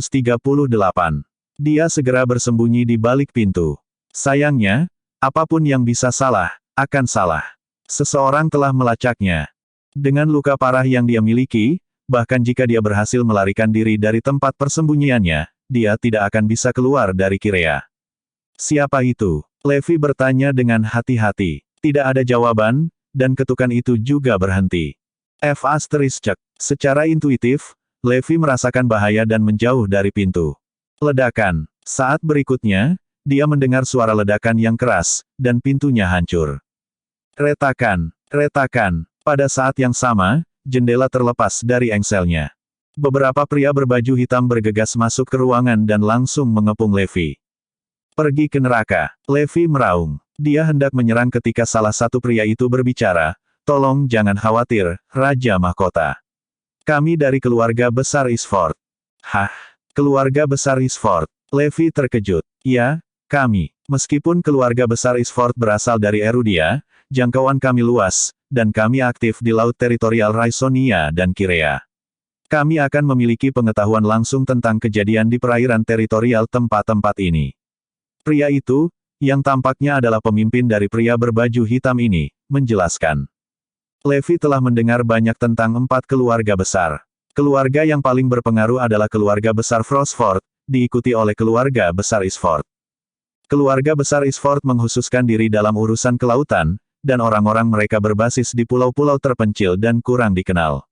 Speaker 1: Dia segera bersembunyi di balik pintu. Sayangnya, apapun yang bisa salah, akan salah. Seseorang telah melacaknya. Dengan luka parah yang dia miliki, bahkan jika dia berhasil melarikan diri dari tempat persembunyiannya, dia tidak akan bisa keluar dari Kirea. Siapa itu? Levi bertanya dengan hati-hati. Tidak ada jawaban, dan ketukan itu juga berhenti. Secara intuitif, Levi merasakan bahaya dan menjauh dari pintu. Ledakan. Saat berikutnya, dia mendengar suara ledakan yang keras, dan pintunya hancur. Retakan, retakan. Pada saat yang sama, jendela terlepas dari engselnya. Beberapa pria berbaju hitam bergegas masuk ke ruangan dan langsung mengepung Levi. Pergi ke neraka, Levi meraung. Dia hendak menyerang ketika salah satu pria itu berbicara, tolong jangan khawatir, Raja Mahkota. Kami dari keluarga besar Isford. Hah? Keluarga besar Isford? Levi terkejut. Ya, kami. Meskipun keluarga besar Isford berasal dari Erudia, jangkauan kami luas, dan kami aktif di Laut Teritorial Raisonia dan Kirea. Kami akan memiliki pengetahuan langsung tentang kejadian di perairan teritorial tempat-tempat ini. Pria itu, yang tampaknya adalah pemimpin dari pria berbaju hitam ini, menjelaskan. Levi telah mendengar banyak tentang 4 keluarga besar. Keluarga yang paling berpengaruh adalah keluarga besar Frostford, diikuti oleh keluarga besar Isford. Keluarga besar Isford menghususkan diri dalam urusan kelautan, dan orang-orang mereka berbasis di pulau-pulau terpencil dan kurang dikenal.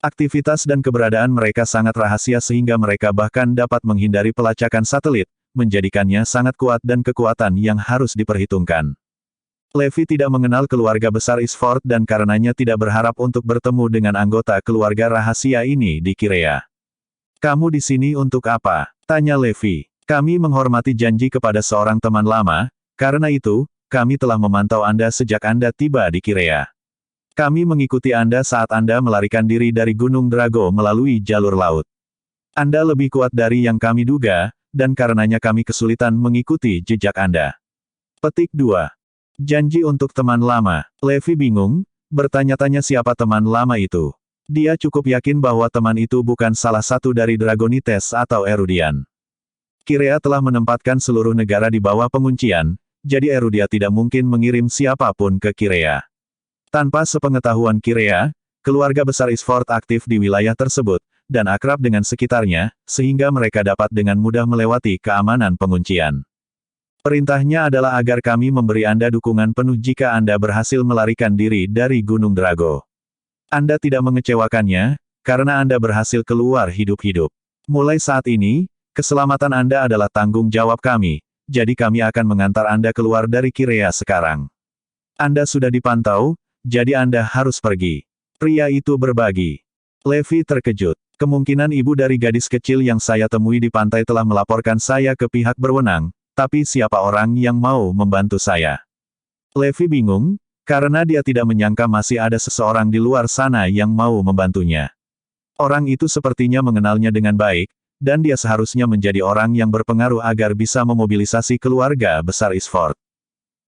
Speaker 1: Aktivitas dan keberadaan mereka sangat rahasia sehingga mereka bahkan dapat menghindari pelacakan satelit, menjadikannya sangat kuat dan kekuatan yang harus diperhitungkan. Levi tidak mengenal keluarga besar Isford dan karenanya tidak berharap untuk bertemu dengan anggota keluarga rahasia ini di Kirea. Kamu di sini untuk apa? Tanya Levi. Kami menghormati janji kepada seorang teman lama, karena itu, kami telah memantau Anda sejak Anda tiba di Kirea. Kami mengikuti Anda saat Anda melarikan diri dari Gunung Drago melalui jalur laut. Anda lebih kuat dari yang kami duga, dan karenanya kami kesulitan mengikuti jejak Anda. Petik 2. Janji untuk teman lama. Levi bingung, bertanya-tanya siapa teman lama itu. Dia cukup yakin bahwa teman itu bukan salah satu dari Dragonites atau Erudian. Kirea telah menempatkan seluruh negara di bawah penguncian, jadi Erudia tidak mungkin mengirim siapapun ke Kirea. Tanpa sepengetahuan Kirea, keluarga besar Isford aktif di wilayah tersebut, dan akrab dengan sekitarnya, sehingga mereka dapat dengan mudah melewati keamanan penguncian. Perintahnya adalah agar kami memberi Anda dukungan penuh jika Anda berhasil melarikan diri dari Gunung Drago. Anda tidak mengecewakannya, karena Anda berhasil keluar hidup-hidup. Mulai saat ini, keselamatan Anda adalah tanggung jawab kami, jadi kami akan mengantar Anda keluar dari Kirea sekarang. Anda sudah dipantau, jadi Anda harus pergi. Pria itu berbagi. Levi terkejut. Kemungkinan ibu dari gadis kecil yang saya temui di pantai telah melaporkan saya ke pihak berwenang, tapi siapa orang yang mau membantu saya? Levi bingung, karena dia tidak menyangka masih ada seseorang di luar sana yang mau membantunya. Orang itu sepertinya mengenalnya dengan baik, dan dia seharusnya menjadi orang yang berpengaruh agar bisa memobilisasi keluarga besar Isford.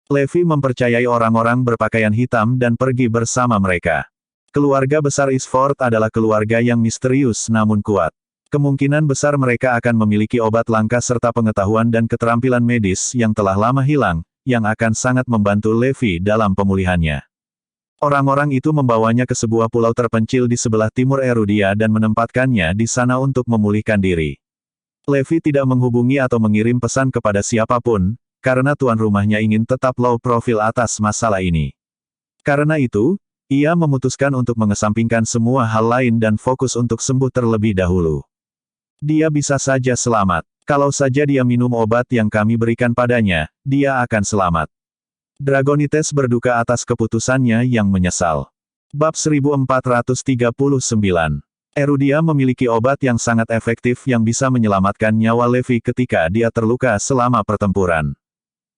Speaker 1: Levi mempercayai orang-orang berpakaian hitam dan pergi bersama mereka. Keluarga besar Isford adalah keluarga yang misterius namun kuat. Kemungkinan besar mereka akan memiliki obat langka serta pengetahuan dan keterampilan medis yang telah lama hilang, yang akan sangat membantu Levi dalam pemulihannya. Orang-orang itu membawanya ke sebuah pulau terpencil di sebelah timur Erudia dan menempatkannya di sana untuk memulihkan diri. Levi tidak menghubungi atau mengirim pesan kepada siapapun, karena tuan rumahnya ingin tetap low profile atas masalah ini. Karena itu, Ia memutuskan untuk mengesampingkan semua hal lain dan fokus untuk sembuh terlebih dahulu. Dia bisa saja selamat. Kalau saja dia minum obat yang kami berikan padanya, dia akan selamat. Dragonites berduka atas keputusannya yang menyesal. Bab 1439. Erudia memiliki obat yang sangat efektif yang bisa menyelamatkan nyawa Levi ketika dia terluka selama pertempuran.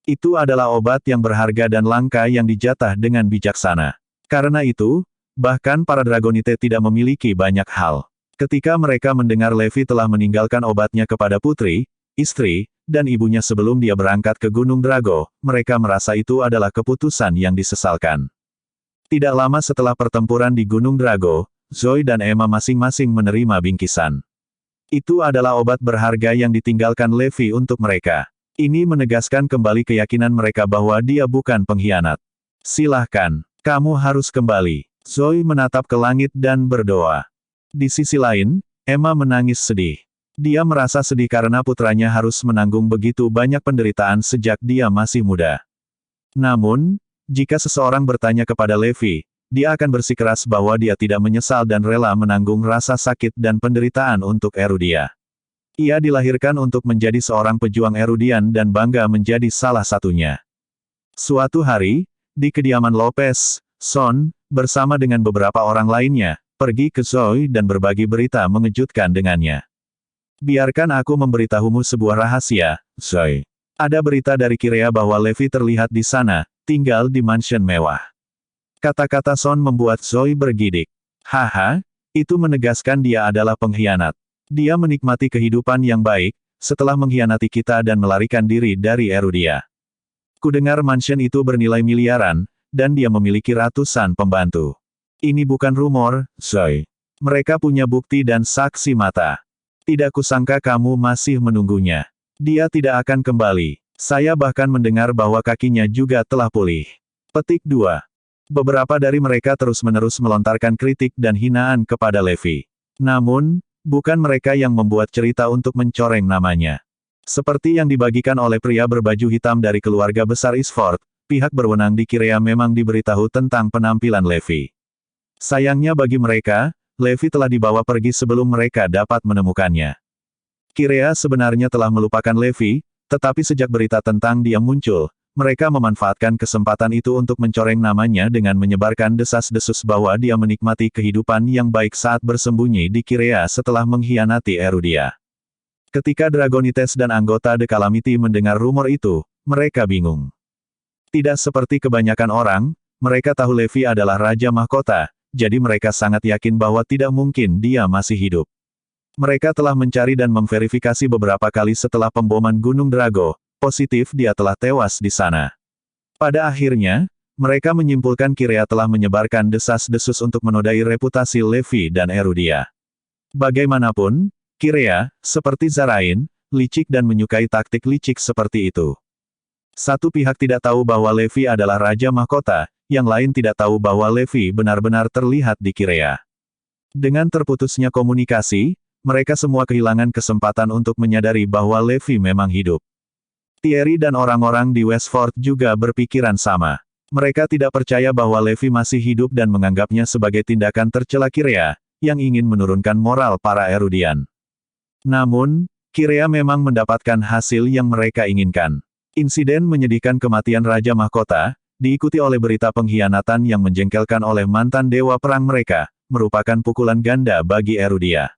Speaker 1: Itu adalah obat yang berharga dan langka yang dijatah dengan bijaksana. Karena itu, bahkan para Dragonite tidak memiliki banyak hal. Ketika mereka mendengar Levi telah meninggalkan obatnya kepada putri, istri, dan ibunya sebelum dia berangkat ke Gunung Drago, mereka merasa itu adalah keputusan yang disesalkan. Tidak lama setelah pertempuran di Gunung Drago, Zoe dan Emma masing-masing menerima bingkisan. Itu adalah obat berharga yang ditinggalkan Levi untuk mereka. Ini menegaskan kembali keyakinan mereka bahwa dia bukan pengkhianat. Silahkan. Kamu harus kembali. Zoe menatap ke langit dan berdoa. Di sisi lain, Emma menangis sedih. Dia merasa sedih karena putranya harus menanggung begitu banyak penderitaan sejak dia masih muda. Namun, jika seseorang bertanya kepada Levi, dia akan bersikeras bahwa dia tidak menyesal dan rela menanggung rasa sakit dan penderitaan untuk Erudia. Ia dilahirkan untuk menjadi seorang pejuang Erudian dan bangga menjadi salah satunya. Suatu hari, di kediaman Lopez, Son, bersama dengan beberapa orang lainnya, pergi ke Zoe dan berbagi berita mengejutkan dengannya. Biarkan aku memberitahumu sebuah rahasia, Zoe. Ada berita dari Kirea bahwa Levi terlihat di sana, tinggal di mansion mewah. Kata-kata Son membuat Zoe bergidik. Haha, itu menegaskan dia adalah pengkhianat. Dia menikmati kehidupan yang baik, setelah mengkhianati kita dan melarikan diri dari Erudia. Kudengar mansion itu bernilai miliaran, dan dia memiliki ratusan pembantu. Ini bukan rumor, Zoe. Mereka punya bukti dan saksi mata. Tidak kusangka kamu masih menunggunya. Dia tidak akan kembali. Saya bahkan mendengar bahwa kakinya juga telah pulih. Petik 2. Beberapa dari mereka terus-menerus melontarkan kritik dan hinaan kepada Levi. Namun, bukan mereka yang membuat cerita untuk mencoreng namanya. Seperti yang dibagikan oleh pria berbaju hitam dari keluarga besar Isford, pihak berwenang di Kirea memang diberitahu tentang penampilan Levi. Sayangnya bagi mereka, Levi telah dibawa pergi sebelum mereka dapat menemukannya. Kirea sebenarnya telah melupakan Levi, tetapi sejak berita tentang dia muncul, mereka memanfaatkan kesempatan itu untuk mencoreng namanya dengan menyebarkan desas-desus bahwa dia menikmati kehidupan yang baik saat bersembunyi di Kirea setelah mengkhianati Erudia. Ketika Dragonites dan anggota The Calamity mendengar rumor itu, mereka bingung. Tidak seperti kebanyakan orang, mereka tahu Levi adalah Raja Mahkota, jadi mereka sangat yakin bahwa tidak mungkin dia masih hidup. Mereka telah mencari dan memverifikasi beberapa kali setelah pemboman Gunung Drago, positif dia telah tewas di sana. Pada akhirnya, mereka menyimpulkan Kirea telah menyebarkan desas-desus untuk menodai reputasi Levi dan Erudia. Bagaimanapun, Kirea, seperti Zarain, licik dan menyukai taktik licik seperti itu. Satu pihak tidak tahu bahwa Levi adalah Raja Mahkota, yang lain tidak tahu bahwa Levi benar-benar terlihat di Kirea. Dengan terputusnya komunikasi, mereka semua kehilangan kesempatan untuk menyadari bahwa Levi memang hidup. Thierry dan orang-orang di Westford juga berpikiran sama. Mereka tidak percaya bahwa Levi masih hidup dan menganggapnya sebagai tindakan tercela Kirea, yang ingin menurunkan moral para Erudian. Namun, Kirea memang mendapatkan hasil yang mereka inginkan. Insiden menyedihkan kematian Raja Mahkota, diikuti oleh berita pengkhianatan yang menjengkelkan oleh mantan dewa perang mereka, merupakan pukulan ganda bagi Erudia.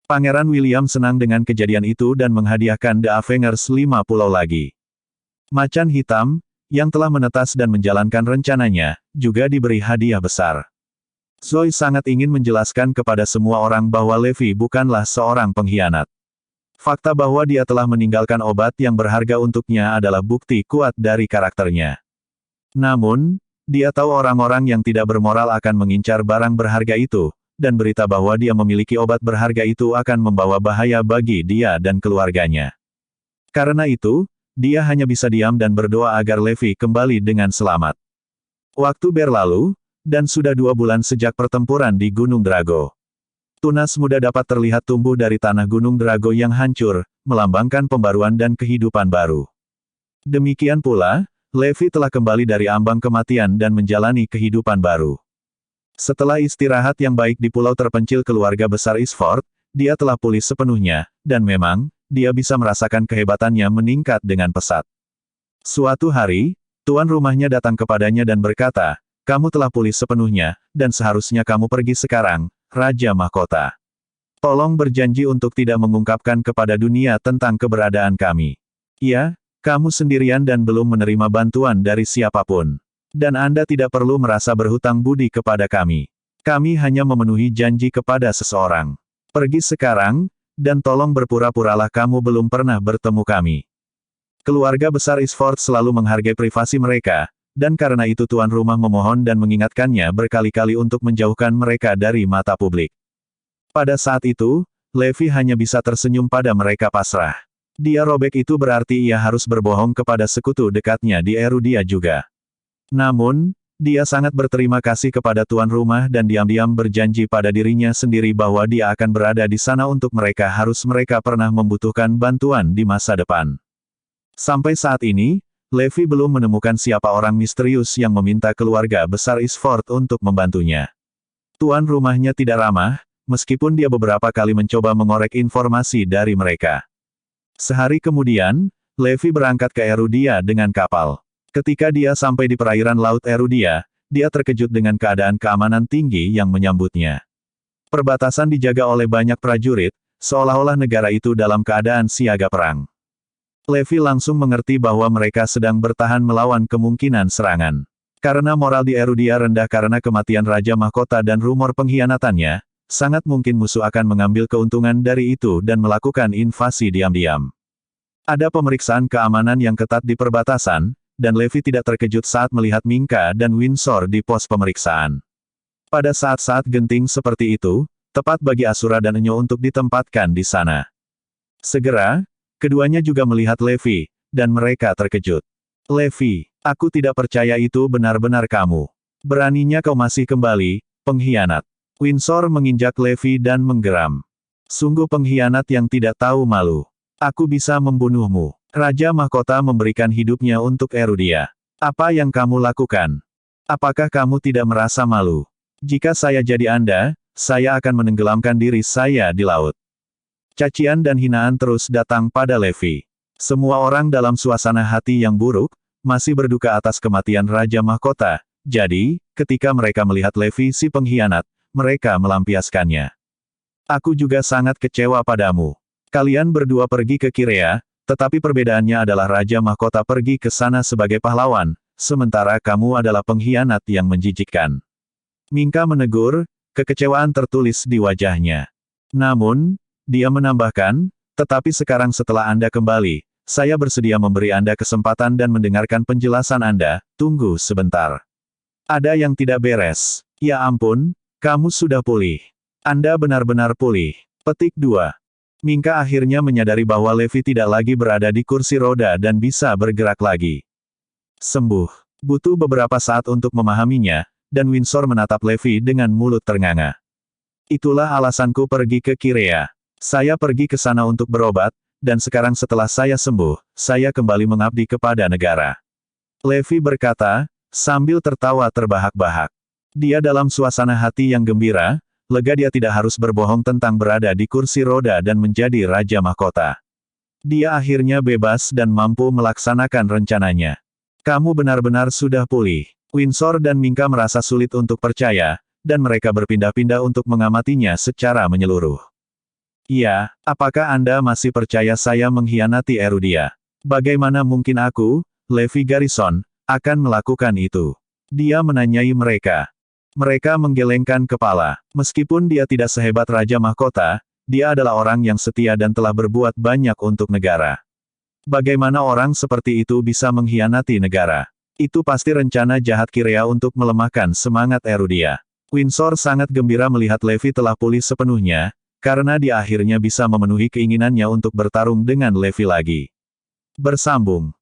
Speaker 1: Pangeran William senang dengan kejadian itu dan menghadiahkan The Avengers 5 pulau lagi. Macan Hitam, yang telah menetas dan menjalankan rencananya, juga diberi hadiah besar. Zoe sangat ingin menjelaskan kepada semua orang bahwa Levi bukanlah seorang pengkhianat. Fakta bahwa dia telah meninggalkan obat yang berharga untuknya adalah bukti kuat dari karakternya. Namun, dia tahu orang-orang yang tidak bermoral akan mengincar barang berharga itu, dan berita bahwa dia memiliki obat berharga itu akan membawa bahaya bagi dia dan keluarganya. Karena itu, dia hanya bisa diam dan berdoa agar Levi kembali dengan selamat. Waktu berlalu, dan sudah 2 bulan sejak pertempuran di Gunung Drago. Tunas muda dapat terlihat tumbuh dari tanah Gunung Drago yang hancur, melambangkan pembaruan dan kehidupan baru. Demikian pula, Levi telah kembali dari ambang kematian dan menjalani kehidupan baru. Setelah istirahat yang baik di pulau terpencil keluarga besar Isford, dia telah pulih sepenuhnya, dan memang, dia bisa merasakan kehebatannya meningkat dengan pesat. Suatu hari, tuan rumahnya datang kepadanya dan berkata, "Kamu telah pulih sepenuhnya, dan seharusnya kamu pergi sekarang, Raja Mahkota. Tolong berjanji untuk tidak mengungkapkan kepada dunia tentang keberadaan kami. Ya, kamu sendirian dan belum menerima bantuan dari siapapun. Dan Anda tidak perlu merasa berhutang budi kepada kami. Kami hanya memenuhi janji kepada seseorang. Pergi sekarang, dan tolong berpura-puralah kamu belum pernah bertemu kami." Keluarga besar Isford selalu menghargai privasi mereka, dan karena itu tuan rumah memohon dan mengingatkannya berkali-kali untuk menjauhkan mereka dari mata publik. Pada saat itu, Levi hanya bisa tersenyum pada mereka pasrah. Dia robek itu berarti ia harus berbohong kepada sekutu dekatnya di Erudia juga. Namun, dia sangat berterima kasih kepada tuan rumah dan diam-diam berjanji pada dirinya sendiri bahwa dia akan berada di sana untuk mereka pernah membutuhkan bantuan di masa depan. Sampai saat ini, Levi belum menemukan siapa orang misterius yang meminta keluarga besar Isford untuk membantunya. Tuan rumahnya tidak ramah, meskipun dia beberapa kali mencoba mengorek informasi dari mereka. Sehari kemudian, Levi berangkat ke Erudia dengan kapal. Ketika dia sampai di perairan Laut Erudia, dia terkejut dengan keadaan keamanan tinggi yang menyambutnya. Perbatasan dijaga oleh banyak prajurit, seolah-olah negara itu dalam keadaan siaga perang. Levi langsung mengerti bahwa mereka sedang bertahan melawan kemungkinan serangan. Karena moral di Erudia rendah karena kematian Raja Mahkota dan rumor pengkhianatannya, sangat mungkin musuh akan mengambil keuntungan dari itu dan melakukan invasi diam-diam. Ada pemeriksaan keamanan yang ketat di perbatasan, dan Levi tidak terkejut saat melihat Minka dan Windsor di pos pemeriksaan. Pada saat-saat genting seperti itu, tepat bagi Asura dan Enyo untuk ditempatkan di sana. Segera, keduanya juga melihat Levi, dan mereka terkejut. "Levi, aku tidak percaya itu benar-benar kamu. Beraninya kau masih kembali, pengkhianat." Windsor menginjak Levi dan menggeram. "Sungguh pengkhianat yang tidak tahu malu. Aku bisa membunuhmu." Raja Mahkota memberikan hidupnya untuk Erudia. "Apa yang kamu lakukan? Apakah kamu tidak merasa malu? Jika saya jadi Anda, saya akan menenggelamkan diri saya di laut." Cacian dan hinaan terus datang pada Levi. Semua orang dalam suasana hati yang buruk, masih berduka atas kematian Raja Mahkota, jadi, ketika mereka melihat Levi si pengkhianat, mereka melampiaskannya. "Aku juga sangat kecewa padamu. Kalian berdua pergi ke Kirea, tetapi perbedaannya adalah Raja Mahkota pergi ke sana sebagai pahlawan, sementara kamu adalah pengkhianat yang menjijikkan." Minka menegur, kekecewaan tertulis di wajahnya. Namun, dia menambahkan, "Tetapi sekarang setelah Anda kembali, saya bersedia memberi Anda kesempatan dan mendengarkan penjelasan Anda. Tunggu sebentar. Ada yang tidak beres. Ya ampun, kamu sudah pulih. Anda benar-benar pulih." Petik 2. Minka akhirnya menyadari bahwa Levi tidak lagi berada di kursi roda dan bisa bergerak lagi. Sembuh. Butuh beberapa saat untuk memahaminya, dan Windsor menatap Levi dengan mulut ternganga. "Itulah alasanku pergi ke Kirea. Saya pergi ke sana untuk berobat, dan sekarang setelah saya sembuh, saya kembali mengabdi kepada negara." Levi berkata, sambil tertawa terbahak-bahak. Dia dalam suasana hati yang gembira, lega dia tidak harus berbohong tentang berada di kursi roda dan menjadi Raja Mahkota. Dia akhirnya bebas dan mampu melaksanakan rencananya. "Kamu benar-benar sudah pulih." Windsor dan Minka merasa sulit untuk percaya, dan mereka berpindah-pindah untuk mengamatinya secara menyeluruh. "Iya, apakah Anda masih percaya saya mengkhianati Erudia? Bagaimana mungkin aku, Levi Garrison, akan melakukan itu?" Dia menanyai mereka. Mereka menggelengkan kepala. Meskipun dia tidak sehebat Raja Mahkota, dia adalah orang yang setia dan telah berbuat banyak untuk negara. Bagaimana orang seperti itu bisa mengkhianati negara? Itu pasti rencana jahat Kirea untuk melemahkan semangat Erudia. Windsor sangat gembira melihat Levi telah pulih sepenuhnya, karena dia akhirnya bisa memenuhi keinginannya untuk bertarung dengan Levi lagi. Bersambung.